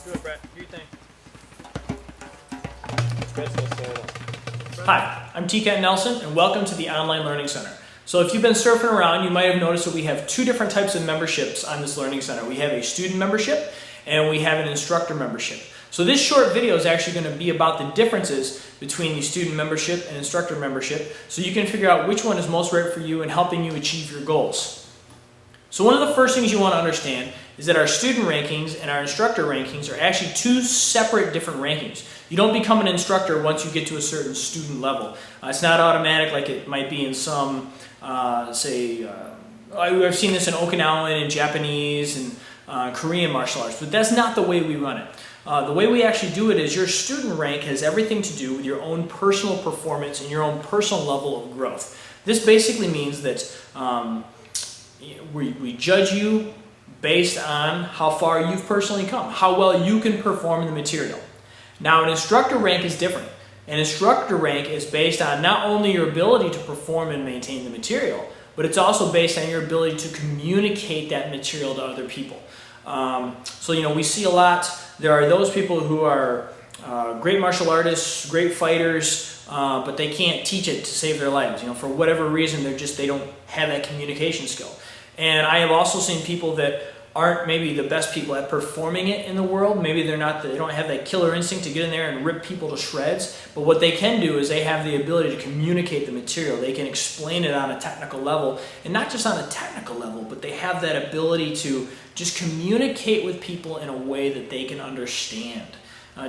Do it, Brett. Do your thing. Hi, I'm TCAT Nelson, and welcome to the Online Learning Center. So if you've been surfing around, you might have noticed that we have two different types of memberships on this Learning Center. We have a student membership, and we have an instructor membership. So this short video is actually going to be about the differences between the student membership and instructor membership, so you can figure out which one is most right for you in helping you achieve your goals. So one of the first things you want to understand is that our student rankings and our instructor rankings are actually two separate different rankings. You don't become an instructor once you get to a certain student level. It's not automatic like it might be in some, I've seen this in Okinawan and Japanese and Korean martial arts, but that's not the way we run it. The way we actually do it is your student rank has everything to do with your own personal performance and your own personal level of growth. This basically means that we judge you based on how far you've personally come, how well you can perform the material. Now, an instructor rank is different. An instructor rank is based on not only your ability to perform and maintain the material, but it's also based on your ability to communicate that material to other people. We see a lot. There are those people who are great martial artists, great fighters, but they can't teach it to save their lives. For whatever reason, they don't have that communication skill. And I have also seen people that aren't maybe the best people at performing it in the world. Maybe they don't have that killer instinct to get in there and rip people to shreds. But what they can do is they have the ability to communicate the material. They can explain it on a technical level, and not just on a technical level, but they have that ability to just communicate with people in a way that they can understand,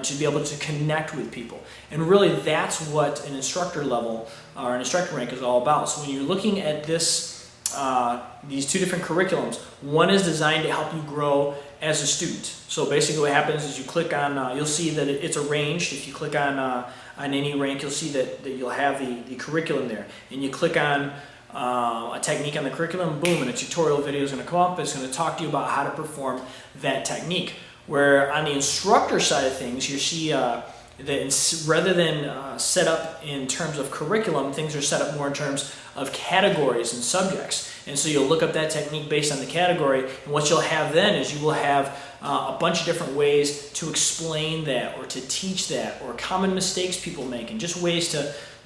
to be able to connect with people. And really that's what an instructor level or an instructor rank is all about. So when you're looking at these two different curriculums, one is designed to help you grow as a student. So basically what happens is you click on, you'll see that it's arranged. If you click on any rank, you'll see that you'll have the curriculum there. And you click on a technique on the curriculum, boom, and a tutorial video is going to come up. It's going to talk to you about how to perform that technique. Where on the instructor side of things, you see that rather than set up in terms of curriculum, things are set up more in terms of categories and subjects. And so you'll look up that technique based on the category, and what you'll have then is you will have a bunch of different ways to explain that or to teach that, or common mistakes people make, and just ways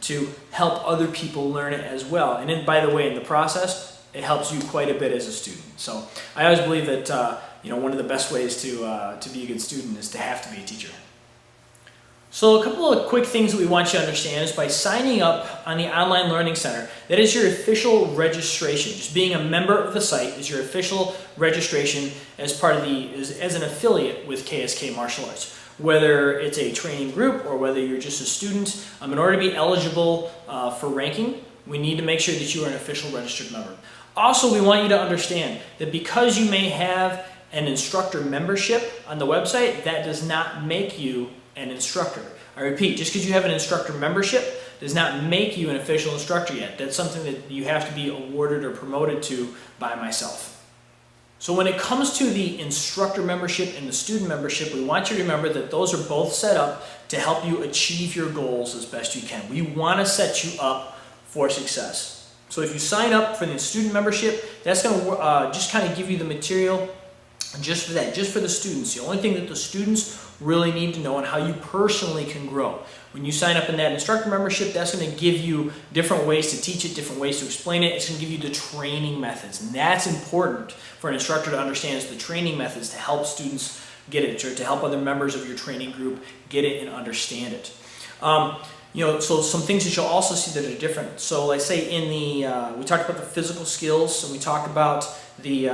to help other people learn it as well. And then, by the way, in the process, it helps you quite a bit as a student. So I always believe that one of the best ways to be a good student is to have to be a teacher. So a couple of quick things that we want you to understand is by signing up on the Online Learning Center, that is your official registration. Just being a member of the site is your official registration as part of as an affiliate with KSK Martial Arts. Whether it's a training group or whether you're just a student, in order to be eligible for ranking, we need to make sure that you are an official registered member. Also, we want you to understand that because you may have an instructor membership on the website, that does not make you an instructor. I repeat, just because you have an instructor membership does not make you an official instructor yet. That's something that you have to be awarded or promoted to by myself. So when it comes to the instructor membership and the student membership, we want you to remember that those are both set up to help you achieve your goals as best you can. We want to set you up for success. So if you sign up for the student membership, that's going to just kind of give you the material just for that, just for the students. The only thing that the students really need to know and how you personally can grow. When you sign up in that instructor membership, that's going to give you different ways to teach it, different ways to explain it. It's going to give you the training methods, and that's important for an instructor to understand, is the training methods to help students get it, or to help other members of your training group get it and understand it. So some things that you'll also see that are different. So like say we talked about the physical skills, and we talked about the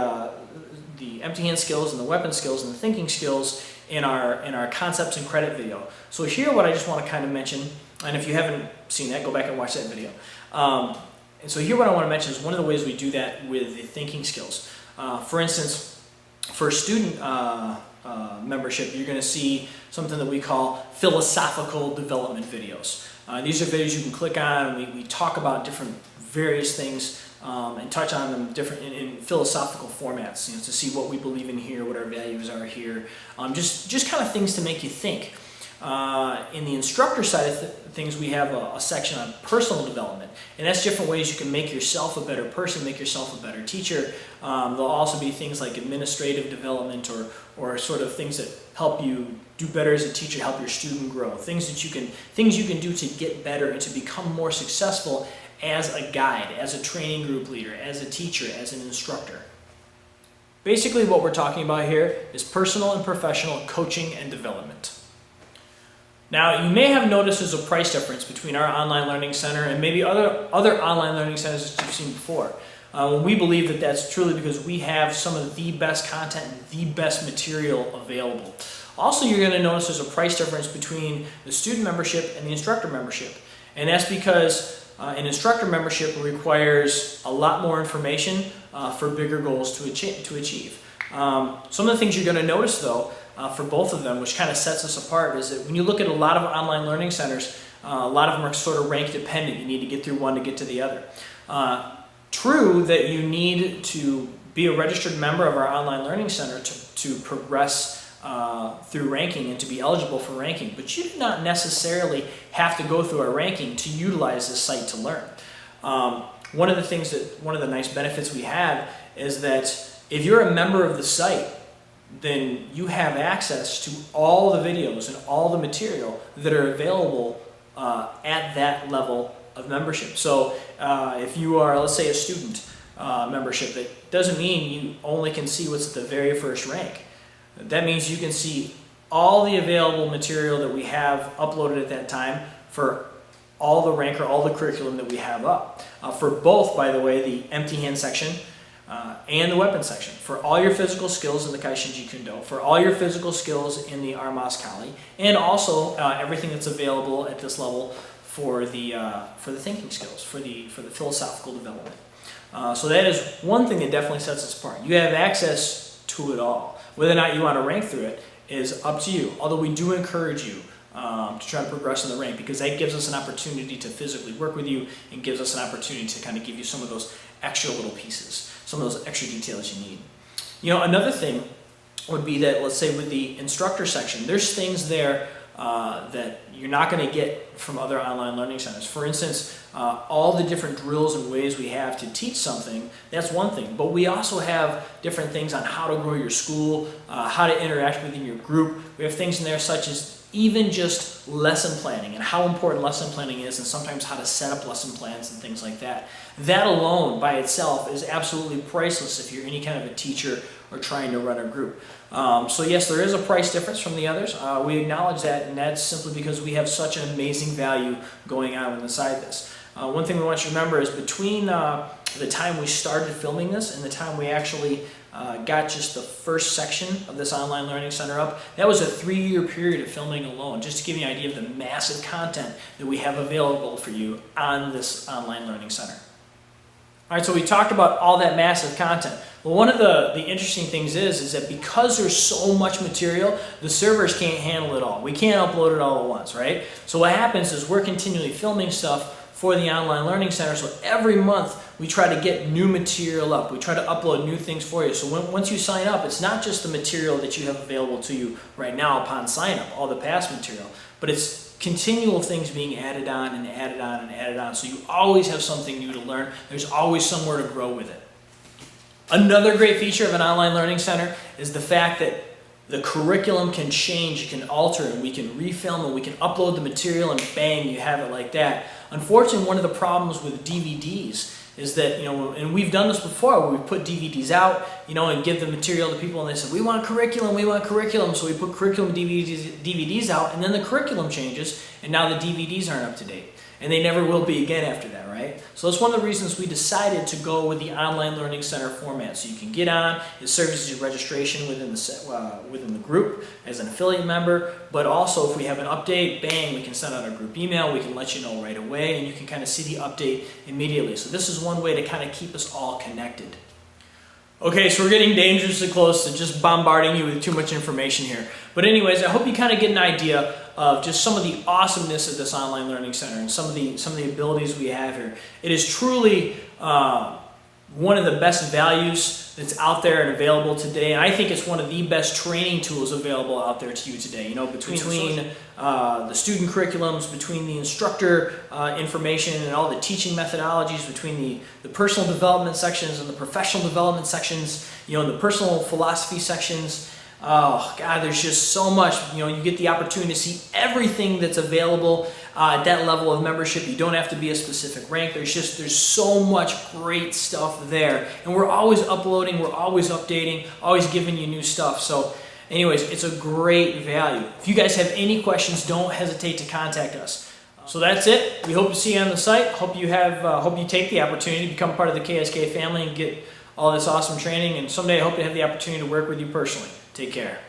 empty hand skills and the weapon skills and the thinking skills in our concepts and credit video. So here what I just want to kind of mention, and if you haven't seen that, go back and watch that video. And so here what I want to mention is one of the ways we do that with the thinking skills. For instance, for student membership, you're going to see something that we call philosophical development videos. These are videos you can click on, and we talk about different various things and touch on them different in philosophical formats, to see what we believe in here, what our values are here, just kind of things to make you think. In the instructor side of things, we have a section on personal development, and that's different ways you can make yourself a better person, make yourself a better teacher. There'll also be things like administrative development or sort of things that help you do better as a teacher, help your student grow. Things you can do to get better and to become more successful as a guide, as a training group leader, as a teacher, as an instructor. Basically, what we're talking about here is personal and professional coaching and development. Now, you may have noticed there's a price difference between our online learning center and maybe other online learning centers that you've seen before. We believe that that's truly because we have some of the best content and the best material available. Also, you're going to notice there's a price difference between the student membership and the instructor membership. And that's because an instructor membership requires a lot more information for bigger goals to achieve. Some of the things you're going to notice, though, for both of them, which kind of sets us apart, is that when you look at a lot of online learning centers, a lot of them are sort of rank dependent. You need to get through one to get to the other. True that you need to be a registered member of our online learning center to progress through ranking and to be eligible for ranking, but you do not necessarily have to go through our ranking to utilize this site to learn. One of the nice benefits we have is that if you're a member of the site, then you have access to all the videos and all the material that are available at that level of membership. So if you are, let's say, a student membership, that doesn't mean you only can see what's at the very first rank. That means you can see all the available material that we have uploaded at that time for all the rank or all the curriculum that we have up. For both, by the way, the empty hand section and the weapon section. For all your physical skills in the Kaishinji Kundo, for all your physical skills in the Armas Kali, and also everything that's available at this level for the thinking skills, for the philosophical development. So that is one thing that definitely sets us apart. You have access to it all. Whether or not you want to rank through it is up to you, although we do encourage you to try to progress in the rank, because that gives us an opportunity to physically work with you and gives us an opportunity to kind of give you some of those extra little pieces, some of those extra details you need. You know, another thing would be that, let's say with the instructor section, there's things there that you're not going to get from other online learning centers. For instance, all the different drills and ways we have to teach something, that's one thing. But we also have different things on how to grow your school, how to interact within your group. We have things in there such as even just lesson planning and how important lesson planning is, and sometimes how to set up lesson plans and things like that. That alone by itself is absolutely priceless if you're any kind of a teacher or trying to run a group. So yes, there is a price difference from the others. We acknowledge that, and that's simply because we have such an amazing value going on inside this. One thing we want you to remember is between the time we started filming this and the time we actually got just the first section of this online learning center up, that was a 3-year period of filming alone, just to give you an idea of the massive content that we have available for you on this online learning center. All right, so we talked about all that massive content. Well, one of the interesting things is that because there's so much material, the servers can't handle it all. We can't upload it all at once, right? So what happens is we're continually filming stuff for the online learning center, so every month we try to get new material up. We try to upload new things for you. So once you sign up, it's not just the material that you have available to you right now upon sign up, all the past material, but it's continual things being added on and added on and added on. So you always have something new to learn. There's always somewhere to grow with it. Another great feature of an online learning center is the fact that the curriculum can change, it can alter, and we can refilm and we can upload the material and bang, you have it like that. Unfortunately, one of the problems with DVDs is that, and we've done this before, where we put DVDs out, and give the material to people, and they say, we want curriculum, so we put curriculum DVDs out, and then the curriculum changes, and now the DVDs aren't up to date. And they never will be again after that, right? So that's one of the reasons we decided to go with the online learning center format. So you can get on, it serves as your registration within the group as an affiliate member, but also if we have an update, bang, we can send out a group email, we can let you know right away, and you can kind of see the update immediately. So this is one way to kind of keep us all connected. Okay, so we're getting dangerously close to just bombarding you with too much information here. But anyways, I hope you kind of get an idea of just some of the awesomeness of this online learning center and some of the abilities we have here. It is truly one of the best values that's out there and available today. And I think it's one of the best training tools available out there to you today. You know, between the student curriculums, between the instructor information and all the teaching methodologies, between the personal development sections and the professional development sections, you know, and the personal philosophy sections. Oh God, there's just so much. You know, you get the opportunity to see everything that's available at that level of membership. You don't have to be a specific rank. There's so much great stuff there, and we're always uploading, we're always updating, always giving you new stuff. So anyways, it's a great value. If you guys have any questions, don't hesitate to contact us. So that's it. We hope to see you on the site. Hope you take the opportunity to become part of the KSK family and get all this awesome training. And someday I hope to have the opportunity to work with you personally. Take care.